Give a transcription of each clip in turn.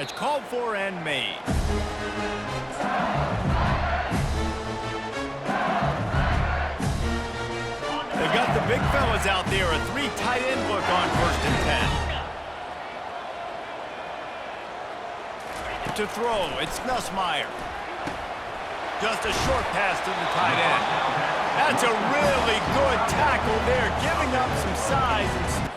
It's called for and made. They've got the big fellas out there. A 3 tight end look on 1st and 10. To throw, it's Nussmeier. Just a short pass to the tight end. That's a really good tackle there, giving up some size and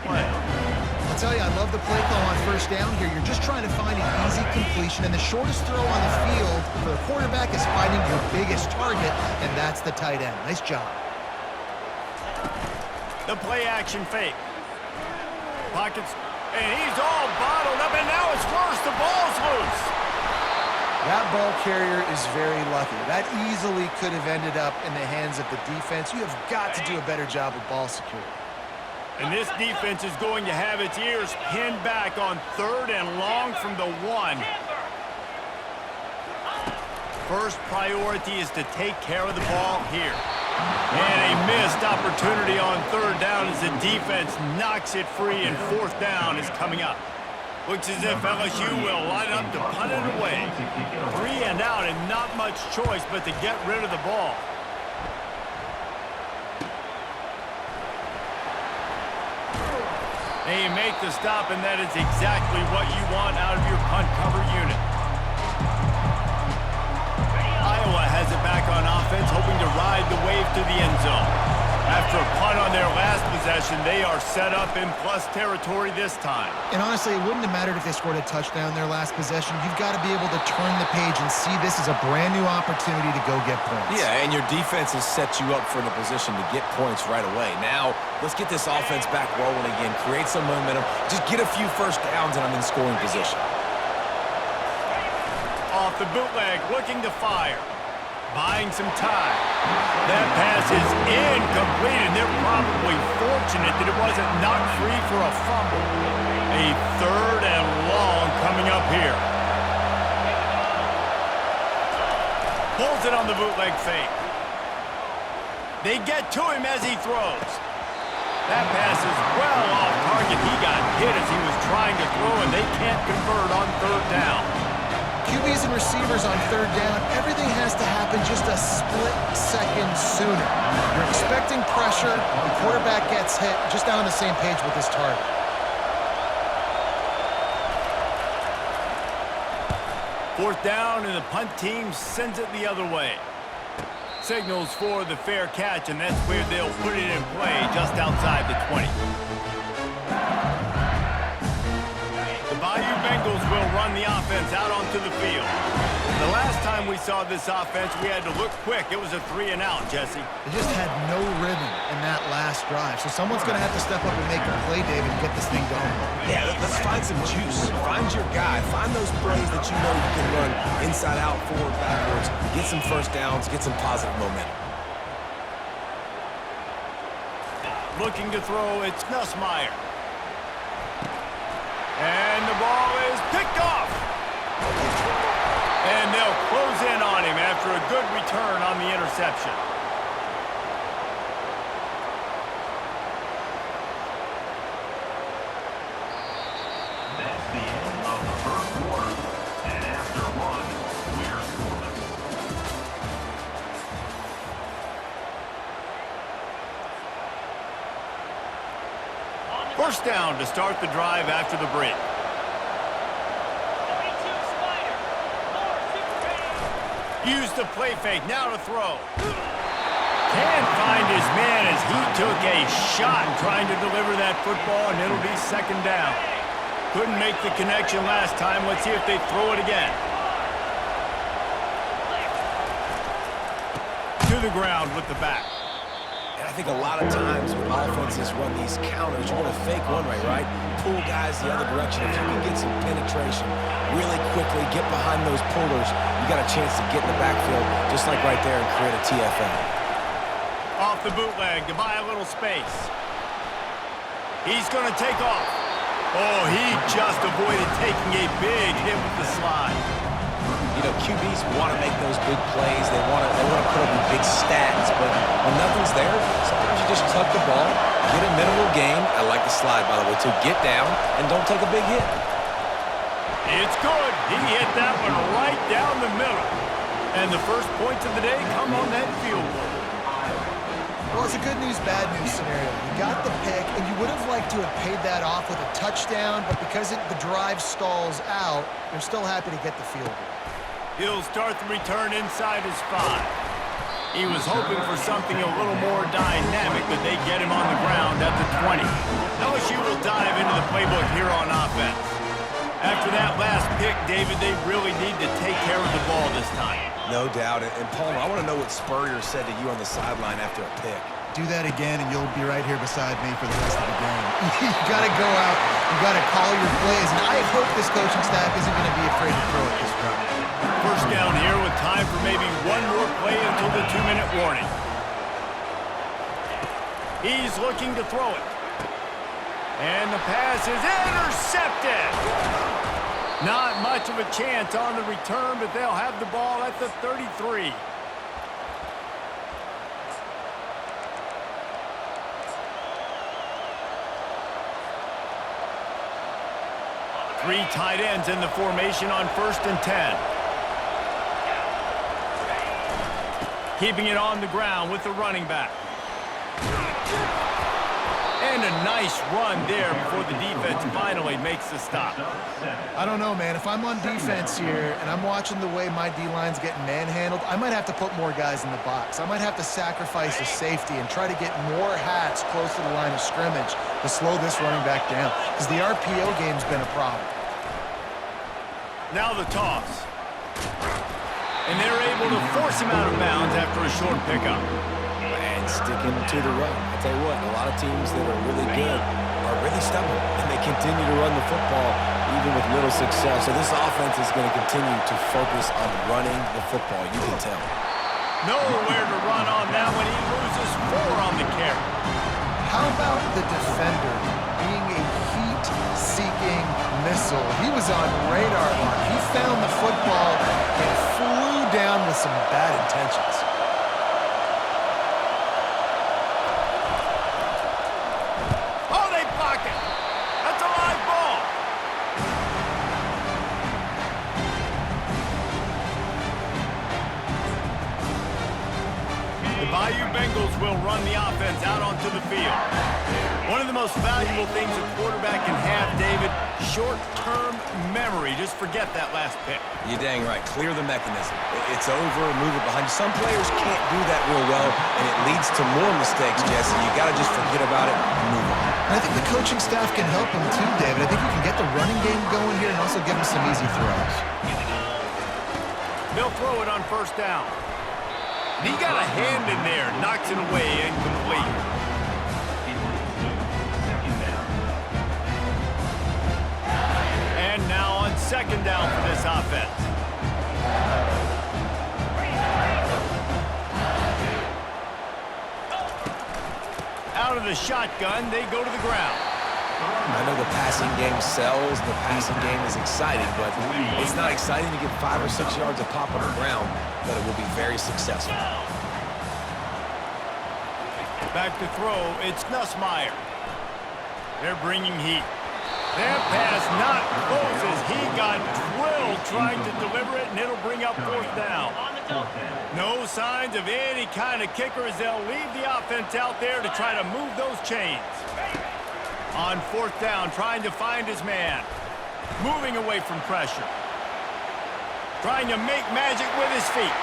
I'll tell you, I love the play call on 1st down here. You're just trying to find an easy completion, and the shortest throw on the field for the quarterback is finding your biggest target, and that's the tight end. Nice job. the play action fake. Pockets, and he's all bottled up, and now it's worse. The ball's loose. That ball carrier is very lucky. That easily could have ended up in the hands of the defense. You have got to do a better job with ball security. And this defense is going to have its ears pinned back on 3rd and long from the 1. First priority is to take care of the ball here. And a missed opportunity on 3rd down as the defense knocks it free, and 4th down is coming up. Looks as if LSU will line up to punt it away. 3 and out, and not much choice but to get rid of the ball. They make the stop, and that is exactly what you want out of your punt cover unit. Iowa has it back on offense, hoping to ride the wave to the end zone. After a punt on their last possession, they are set up in plus territory this time. And honestly, it wouldn't have mattered if they scored a touchdown in their last possession. You've got to be able to turn the page and see this as a brand new opportunity to go get points. Yeah, and your defense has set you up for the position to get points right away. Now, let's get this offense back rolling again, create some momentum, just get a few 1st downs, and I'm in scoring position. Off the bootleg, looking to fire. Buying some time. That pass is incomplete, and they're probably fortunate that it wasn't knocked free for a fumble. A 3rd and long coming up here. Pulls it on the bootleg fake. They get to him as he throws. That pass is well off target. He got hit as he was trying to throw, and they can't convert on 3rd down. QBs and receivers on 3rd down, everything has to happen just a split second sooner. You're expecting pressure, the quarterback gets hit, just not on the same page with his target. Fourth down, and the punt team sends it the other way. Signals for the fair catch, and that's where they'll put it in play, just outside the 20. The Bayou Bengals will run the offense out onto the field. The last time we saw this offense, we had to look quick. It was a 3 and out, Jesse. They just had no rhythm in that last drive. So someone's going to have to step up and make a play, David, and get this thing going. Yeah, let's find some juice. Find your guy. Find those plays that you know you can run inside out, forward, backwards. Get some 1st downs. Get some positive momentum. Looking to throw, it's Nussmeier. And the ball is picked off. And they'll close in on him after a good return on the interception. That's the end of the 1st quarter. And after 1, we're scoreless. 1st down to start the drive after the break. Use the play fake, now to throw. Can't find his man as he took a shot trying to deliver that football, and it'll be 2nd down. Couldn't make the connection last time. Let's see if they throw it again. To the ground with the back. And I think a lot of times when offenses run these counters, you want to fake one way, right? Pull guys the other direction. If you can get some penetration really quickly, get behind those pullers, you got a chance to get in the backfield just like right there and create a TFL. Off the bootleg to buy a little space. He's going to take off. Oh, he just avoided taking a big hit with the slide. You know, QBs want to make those big plays. They want to put up the big stats. But when nothing's there, sometimes you just tuck the ball, get a minimal gain. I like the slide, by the way, to get down and don't take a big hit. It's good. He hit that one right down the middle. And the first points of the day come on that field goal. Well, it's a good news, bad news scenario. You got the pick, and you would have liked to have paid that off with a touchdown, but because the drive stalls out, they're still happy to get the field goal. He'll start the return inside his 5. He was hoping for something a little more dynamic, but they get him on the ground at the 20. LSU will dive into the playbook here on offense. After that last pick, David, they really need to take care of the ball this time. No doubt. And Palmer, I want to know what Spurrier said to you on the sideline after a pick. Do that again, and you'll be right here beside me for the rest of the game. You got to go out. You got to call your plays. And I hope this coaching staff isn't going to be afraid to throw it this route. First down here with time for maybe one more play until the 2-minute warning. He's looking to throw it. And the pass is intercepted. Not much of a chance on the return, but they'll have the ball at the 33. Three tight ends in the formation on 1st and 10. Keeping it on the ground with the running back. And a nice run there before the defense finally makes the stop. I don't know, man. If I'm on defense here and I'm watching the way my D-line's getting manhandled, I might have to put more guys in the box. I might have to sacrifice a safety and try to get more hats close to the line of scrimmage to slow this running back down, because the RPO game's been a problem. Now the toss. And they're able to force him out of bounds after a short pickup. And sticking to the run. I tell you what, a lot of teams that are really good are really stubborn, and they continue to run the football even with little success. So this offense is going to continue to focus on running the football, you can tell. Nowhere to run on that one. He loses 4 on the carry. How about the defender being a heat-seeking missile? He was on radar lock. He found the football and flew down with some bad intentions. Oh, they block it. That's a live ball. The Bayou Bengals will run the offense out onto the field. One of the most valuable things a quarterback can have, David, short-term memory. Just forget that last pick. You're dang right. Clear the mechanism. It's over, move it behind you. Some players can't do that real well, and it leads to more mistakes, Jesse. You got to just forget about it and move on. And I think the coaching staff can help him too, David. I think you can get the running game going here and also give him some easy throws. They'll throw it on 1st down. He got a hand in there, knocks it away, incomplete. And now on 2nd down for this offense. Out of the shotgun, they go to the ground. I know the passing game sells, the passing game is exciting, but it's not exciting to get 5 or 6 yards of pop on the ground, but it will be very successful. Back to throw, it's Nussmeier. They're bringing heat. That pass not close as he got drilled trying to deliver it, and it'll bring up 4th down. No signs of any kind of kicker as they'll leave the offense out there to try to move those chains. On 4th down, trying to find his man. Moving away from pressure. Trying to make magic with his feet.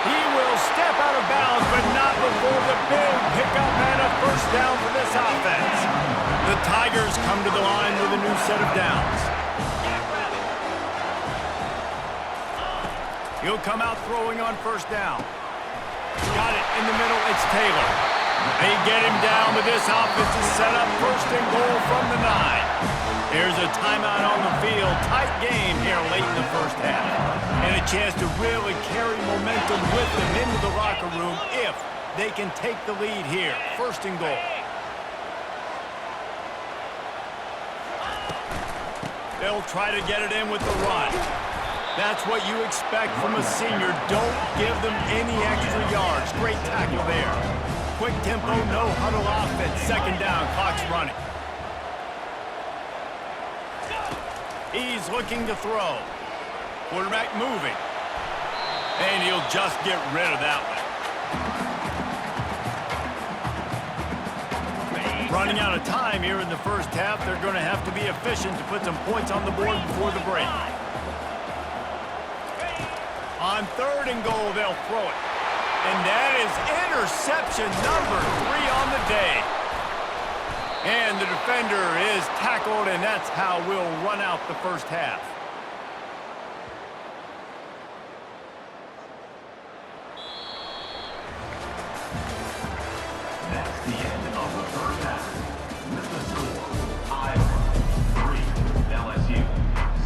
He will step out of bounds, but not before the big pickup and a 1st down for this offense. The Tigers come to the line with a new set of downs. He'll come out throwing on 1st down. Got it in the middle, it's Taylor. They get him down, but this offense is set up 1st and goal from the 9. Here's a timeout on the field. Tight game here late in the 1st half. And a chance to really carry momentum with them into the locker room if they can take the lead here. 1st and goal. They'll try to get it in with the run. That's what you expect from a senior. Don't give them any extra yards. Great tackle there. Quick tempo, no huddle offense. Second down, clock's running. He's looking to throw. Quarterback moving. And he'll just get rid of that one. Running out of time here in the first half. They're going to have to be efficient to put some points on the board before the break. On 3rd and goal, they'll throw it. And that is interception number 3 on the day. And the defender is tackled, and that's how we'll run out the first half. That's the end of the first half. With the score, Iowa 3, LSU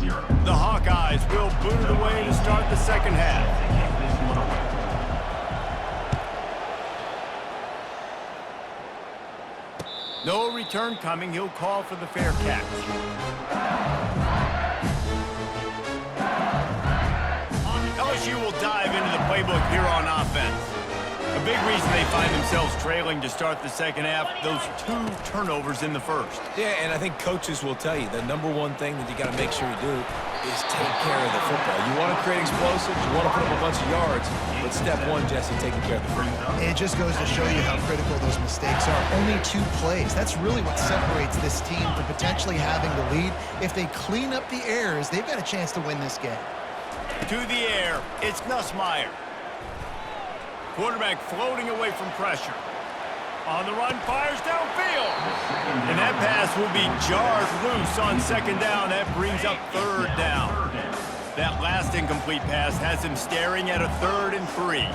0. The Hawkeyes will boot it away to start the second half. To kick this one away. No return coming. He'll call for the fair catch. LSU will dive into the playbook here on offense. A big reason they find themselves trailing to start the second half, those 2 turnovers in the first. Yeah, and I think coaches will tell you the number one thing that you got to make sure you do is take care of the football. You want to create explosives, you want to put up a bunch of yards, but step one, Jesse, taking care of the football. It just goes to show you how critical those mistakes are. Only 2 plays. That's really what separates this team from potentially having the lead. If they clean up the errors, they've got a chance to win this game. To the air, it's Nussmeier. Quarterback floating away from pressure. On the run, fires downfield. And that pass will be jarred loose on second down. That brings up 3rd down. That last incomplete pass has him staring at a 3rd and 3.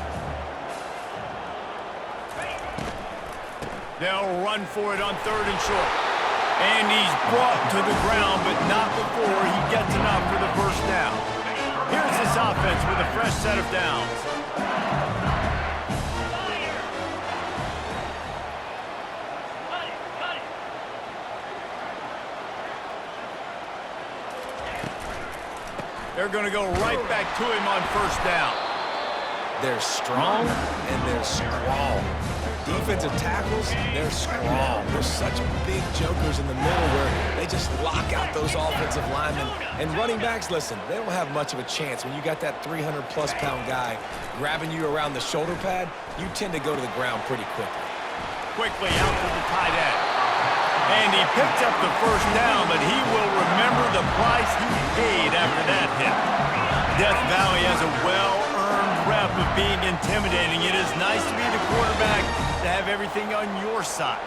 They'll run for it on 3rd and short. And he's brought to the ground, but not before he gets enough for the first down. Here's this offense with a fresh set of downs. They're going to go right back to him on first down. They're strong and they're strong. Defensive tackles, they're strong. They're such big jokers in the middle where they just lock out those offensive linemen. And running backs, listen, they don't have much of a chance. When you got that 300-plus pound guy grabbing you around the shoulder pad, you tend to go to the ground pretty quickly. Quickly out to the tight end. And he picks up the first down, but he will remember the price he paid after that hit. Death Valley has a well-earned rep of being intimidating. It is nice to be the quarterback, to have everything on your side.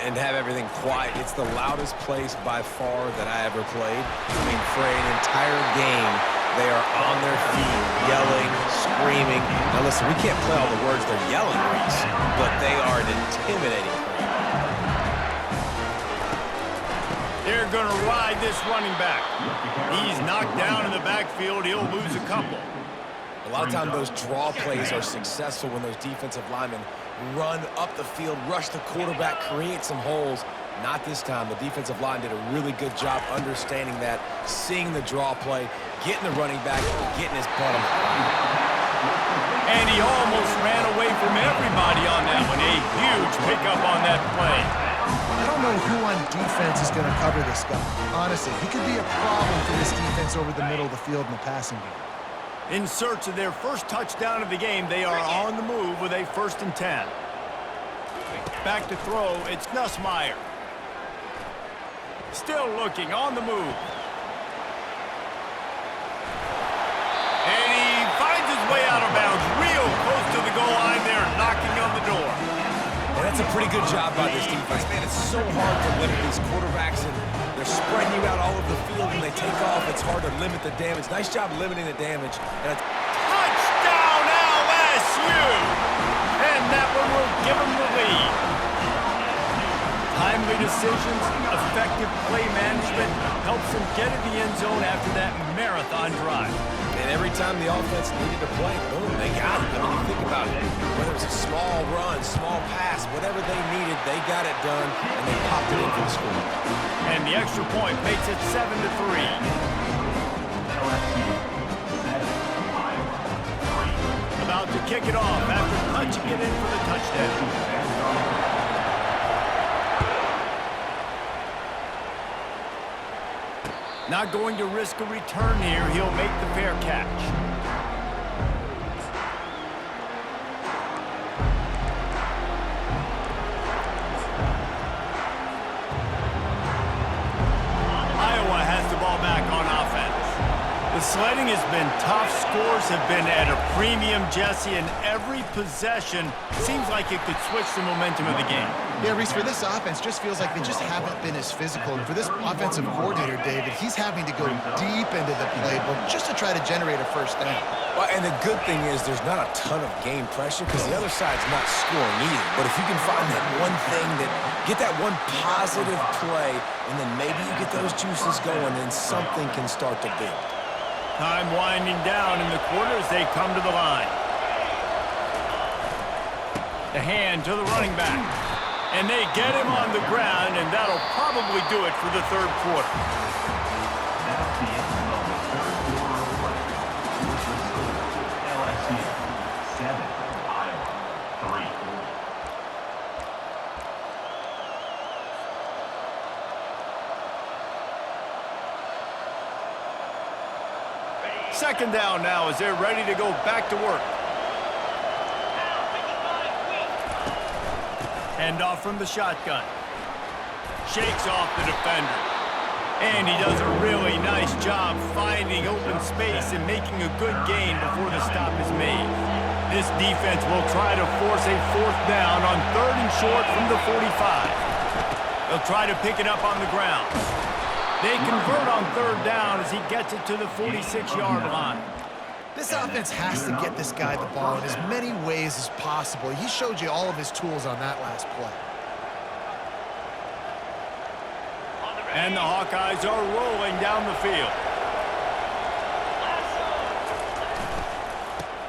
And have everything quiet. It's the loudest place by far that I ever played. I mean, for an entire game, they are on their feet, yelling, screaming. Now listen, we can't play all the words they're yelling, Reese, but they are an intimidating crowd. They're going to ride this running back. He's knocked down in the backfield. He'll lose a couple. A lot of times those draw plays are successful when those defensive linemen run up the field, rush the quarterback, create some holes. Not this time. The defensive line did a really good job understanding that, seeing the draw play, getting the running back, getting his butt on the ground. And he almost ran away from everybody on that one. A huge pickup on that play. I don't know who on defense is going to cover this guy. Honestly, he could be a problem for this defense over the middle of the field in the passing game. In search of their first touchdown of the game, they are on the move with a 1st and 10. Back to throw, it's Nussmeier. Still looking, on the move. And he finds his way out of bounds, real close to the goal line there, knocking on the door. And that's a pretty good job by this defense. Man, it's so hard to limit these quarterbacks, and they're spreading you out all over the field. When they take off, it's hard to limit the damage. Nice job limiting the damage. And Touchdown LSU! And that one will give them the lead. Timely decisions, effective play management helps them get in the end zone after that marathon drive. And every time the offense needed to play, boom, they got it. I mean, you think about it. Whether it was a small run, small pass, whatever they needed, they got it done, and they popped it in for the score. And and the extra point makes it 7-3. LSU 7, Iowa 3. About to kick it off after punching it in for the touchdown. Not going to risk a return here. He'll make the fair catch. Iowa has the ball back on offense. The sledding has been tough. Scores have been at a premium, Jesse, and every possession seems like it could switch the momentum of the game. Yeah, Reese, for this offense, just feels like they just haven't been as physical. And for this offensive coordinator, David, he's having to go deep into the playbook just to try to generate a first down. Well, and the good thing is there's not a ton of game pressure because the other side's not scoring either. But if you can find that one thing, get that one positive play, and then maybe you get those juices going, then something can start to build. Time winding down in the quarter as they come to the line. The hand to the running back. And they get him on the ground, and that'll probably do it for the third quarter. That's the end of the third quarter of play. With the score, LSU 7, Iowa 3. Second down now as they're ready to go back to work. Hand off from the shotgun. Shakes off the defender. And he does a really nice job finding open space and making a good gain before the stop is made. This defense will try to force a fourth down on 3rd and short from the 45. They'll try to pick it up on the ground. They convert on 3rd down as he gets it to the 46-yard line. This offense has to get this guy the ball in as many ways as possible. He showed you all of his tools on that last play. And the Hawkeyes are rolling down the field.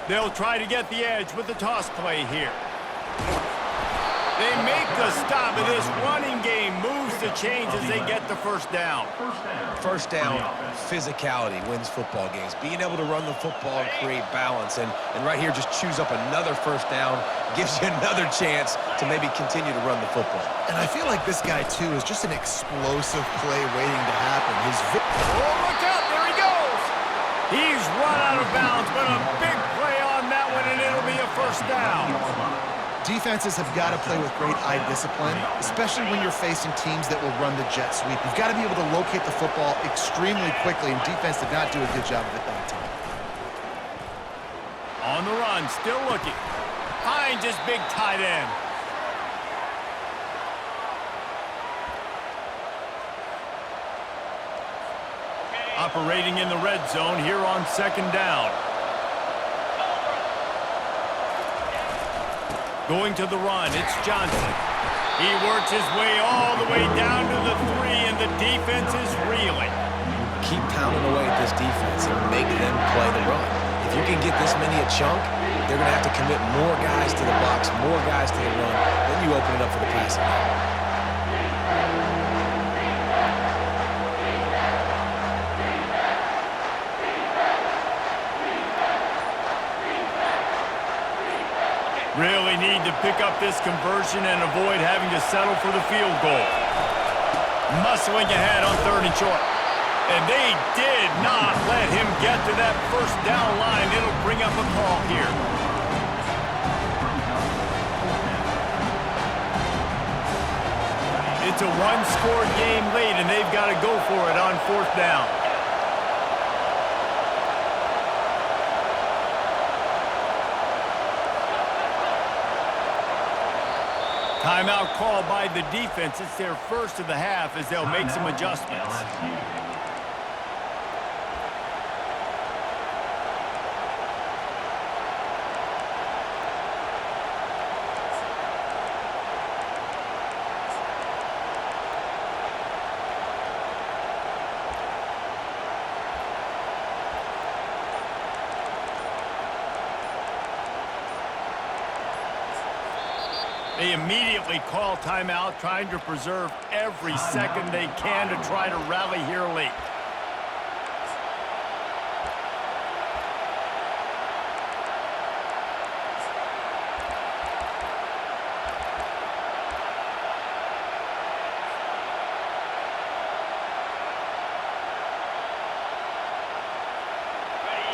They'll try to get the edge with the toss play here. They make the stop, and this running game moves the chains as they get the first down. First down, physicality wins football games. Being able to run the football and create balance. And right here, just choose up another first down, gives you another chance to maybe continue to run the football. And I feel like this guy, too, is just an explosive play waiting to happen. Oh, look out, there he goes! He's run out of bounds, but a big play on that one, and it'll be a first down. Defenses have got to play with great eye discipline, especially when you're facing teams that will run the jet sweep. You've got to be able to locate the football extremely quickly, and defense did not do a good job of it that time. On the run, still looking. Finds his big tight end. Operating in the red zone here on 2nd down. Going to the run, it's Johnson. He works his way all the way down to the 3, and the defense is reeling. Keep pounding away at this defense and make them play the run. If you can get this many a chunk, they're going to have to commit more guys to the box, more guys to the run. Then you open it up for the passing game. Really need to pick up this conversion and avoid having to settle for the field goal. Muscling ahead on 3rd and short. And they did not let him get to that first down line. It'll bring up a call here. It's a one-score game late, and they've got to go for it on 4th down. Timeout called by the defense. It's their first of the half as they'll make some adjustments. They immediately call timeout, trying to preserve every second they can to try to rally here late.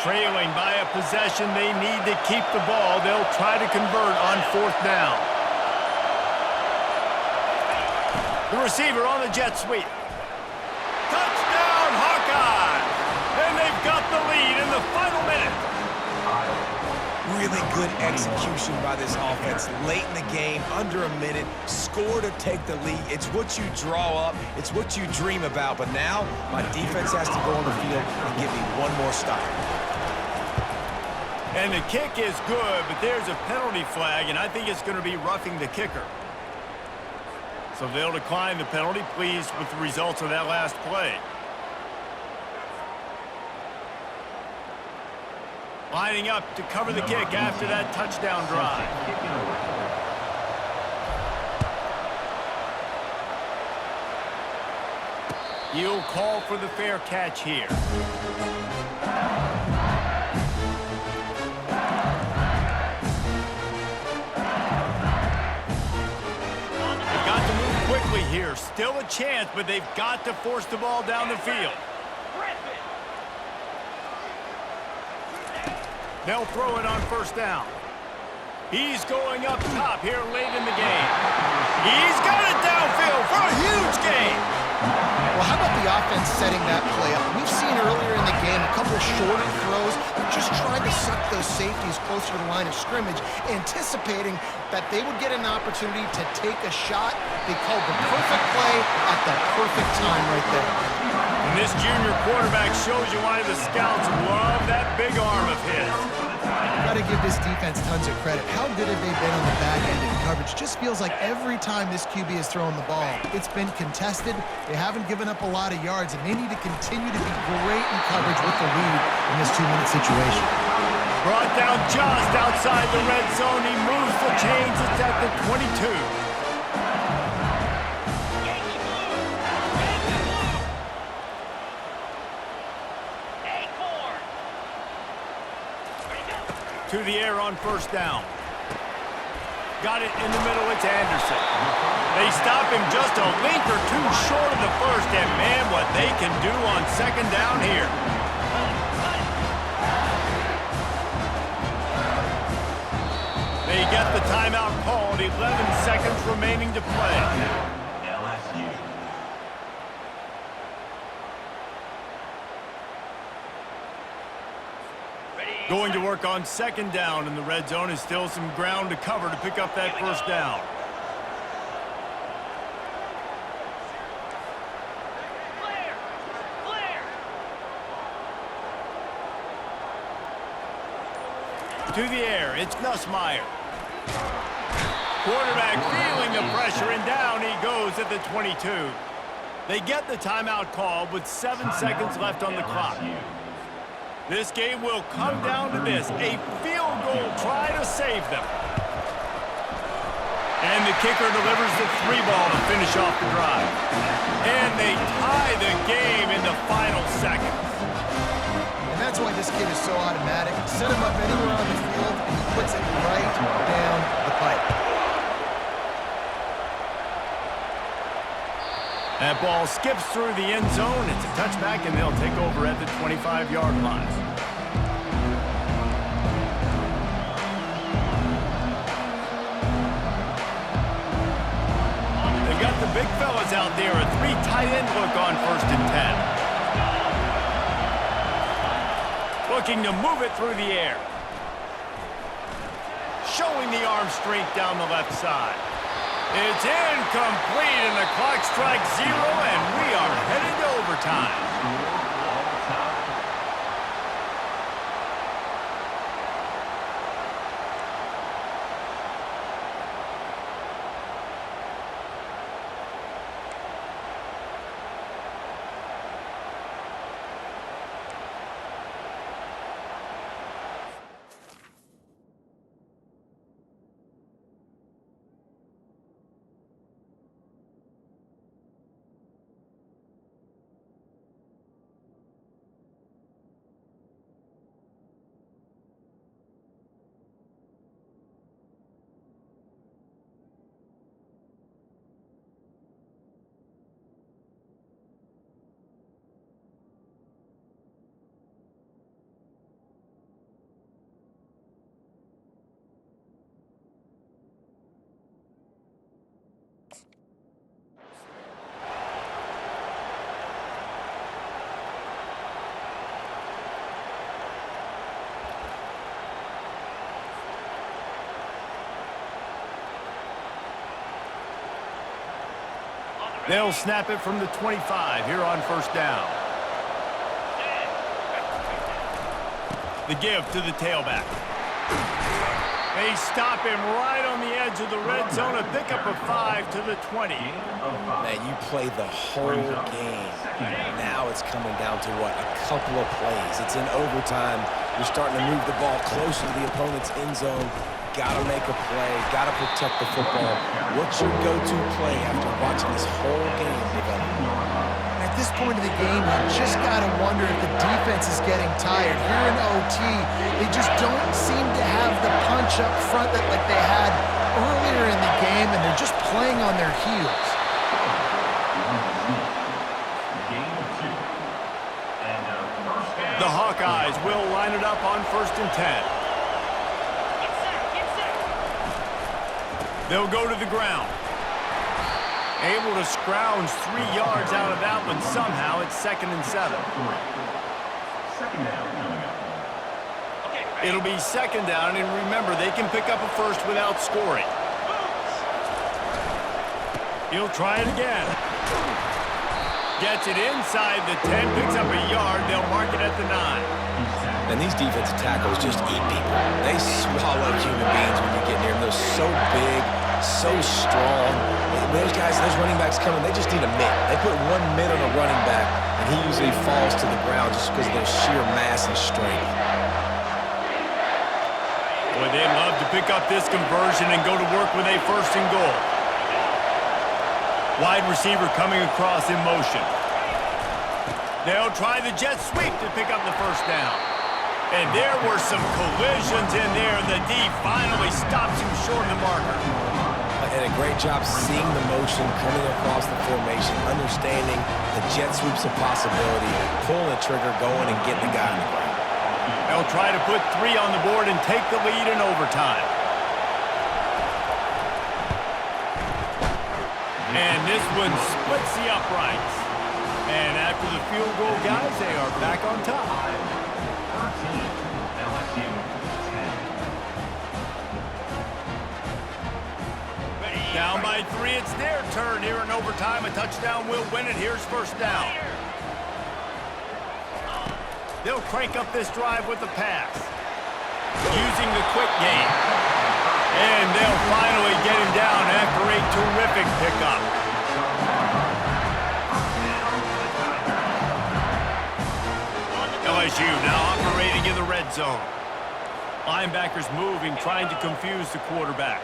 Trailing by a possession, they need to keep the ball. They'll try to convert on 4th down. The receiver on the jet sweep. Touchdown, Hawkeyes! And they've got the lead in the final minute. Really good execution by this offense late in the game, under a minute, score to take the lead. It's what you draw up, it's what you dream about, but now my defense has to go on the field and give me one more stop. And the kick is good, but there's a penalty flag, and I think it's going to be roughing the kicker. So they'll decline the penalty, pleased with the results of that last play. Lining up to cover the kick after that touchdown drive. You'll call for the fair catch here. They've got to move quickly here. Still a chance, but they've got to force the ball down the field. They'll throw it on 1st down. He's going up top here late in the game. He's got it downfield for a huge gain. Well, how about the offense setting that play up? We've seen earlier in the game a couple of shorter throws, just trying to suck those safeties closer to the line of scrimmage, anticipating that they would get an opportunity to take a shot. They called the perfect play at the perfect time right there. And this junior quarterback shows you why the scouts love that big arm of his. Got to give this defense tons of credit. How good have they been on the back end in coverage? Just feels like every time this QB has thrown the ball, it's been contested. They haven't given up a lot of yards, and they need to continue to be great in coverage with the lead in this 2-minute situation. Brought down just outside the red zone. He moves the chains. It's at the 22. To the air on 1st down. Got it in the middle, it's Anderson. They stop him just a length or two short of the first, and man, what they can do on 2nd down here. They get the timeout called, 11 seconds remaining to play. LSU. Going to work on 2nd down in the red zone, is still some ground to cover to pick up that 1st down. To the air, it's Nussmeier. Quarterback feeling the pressure, and down he goes at the 22. They get the timeout called with 7 seconds left on the clock. This game will come down to this, a field goal try to save them. And the kicker delivers the 3-ball to finish off the drive. And they tie the game in the final seconds. And that's why this kid is so automatic. Set him up anywhere on the field, and he puts it right down the pipe. That ball skips through the end zone. It's a touchback, and they'll take over at the 25-yard line. They've got the big fellas out there. A 3 tight end look on 1st and 10. Looking to move it through the air. Showing the arm strength down the left side. It's incomplete, and the clock strikes 0, and we are headed to overtime. They'll snap it from the 25 here on first down. The give to the tailback. They stop him right on the edge of the red zone. A pickup of 5 to the 20. Man, you play the whole game. Now it's coming down to what? A couple of plays. It's in overtime. You're starting to move the ball closer to the opponent's end zone. Gotta make a play. Gotta protect the football. What's your go-to play after watching this whole game develop? At this point of the game, you just got to wonder if the defense is getting tired. Here in OT, they just don't seem to have the punch up front that like they had earlier in the game, and they're just playing on their heels. The Hawkeyes will line it up on 1st and 10. They'll go to the ground. Able to scrounge 3 yards out of that one somehow. It's 2nd and 7. It'll be 2nd down, and remember, they can pick up a first without scoring. He'll try it again. Gets it inside the 10, picks up a yard. They'll mark it at the 9. And these defensive tackles just eat people. They swallow human beings when you get near them. They're so big, so strong. Those guys, those running backs coming, they just need a mitt. They put 1 mitt on a running back, and he usually falls to the ground just because of their sheer mass and strength. Boy, they'd love to pick up this conversion and go to work with a 1st and goal. Wide receiver coming across in motion. They'll try the jet sweep to pick up the 1st down. And there were some collisions in there. The D finally stops him short of the marker. And a great job seeing the motion coming across the formation, understanding the jet sweep's a possibility, pulling the trigger, going and getting the guy on the ground. They'll try to put 3 on the board and take the lead in overtime. And this one splits the uprights. And after the field goal, guys, they are back on top. 13, LSU 10. Down by 3, it's their turn here in overtime. A touchdown will win it. Here's 1st down. They'll crank up this drive with the pass. Using the quick game. And they'll finally get him down after a terrific pickup. LSU now operating in the red zone. Linebackers moving, trying to confuse the quarterback.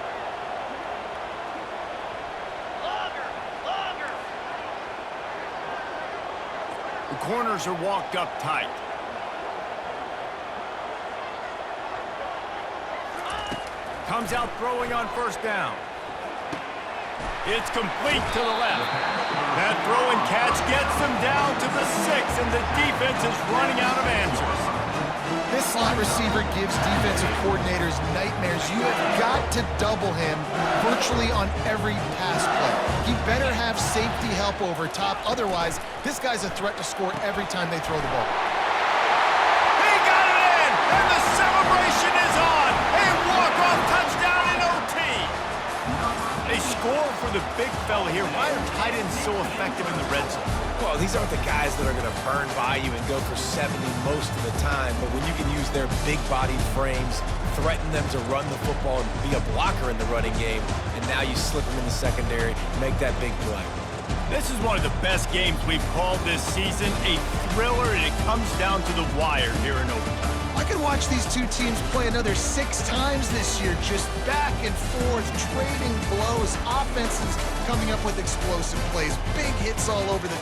The corners are walked up tight. Comes out throwing on 1st down. It's complete to the left. That throw and catch gets them down to the 6, and the defense is running out of answers. This slot receiver gives defensive coordinators nightmares. You have got to double him virtually on every pass play. He better have safety help over top. Otherwise, this guy's a threat to score every time they throw the ball. He got it in, and the celebration is on. A walk-off touchdown in OT. They score for the big fella here. Why are tight ends so effective in the red zone? Well, these aren't the guys that are going to burn by you and go for 70 most of the time, but when you can use their big-bodied frames, threaten them to run the football and be a blocker in the running game, and now you slip them in the secondary, make that big play. This is one of the best games we've called this season. A thriller, and it comes down to the wire here in overtime. I could watch these two teams play another 6 times this year, just back and forth, trading blows, offenses coming up with explosive plays, big hits all over the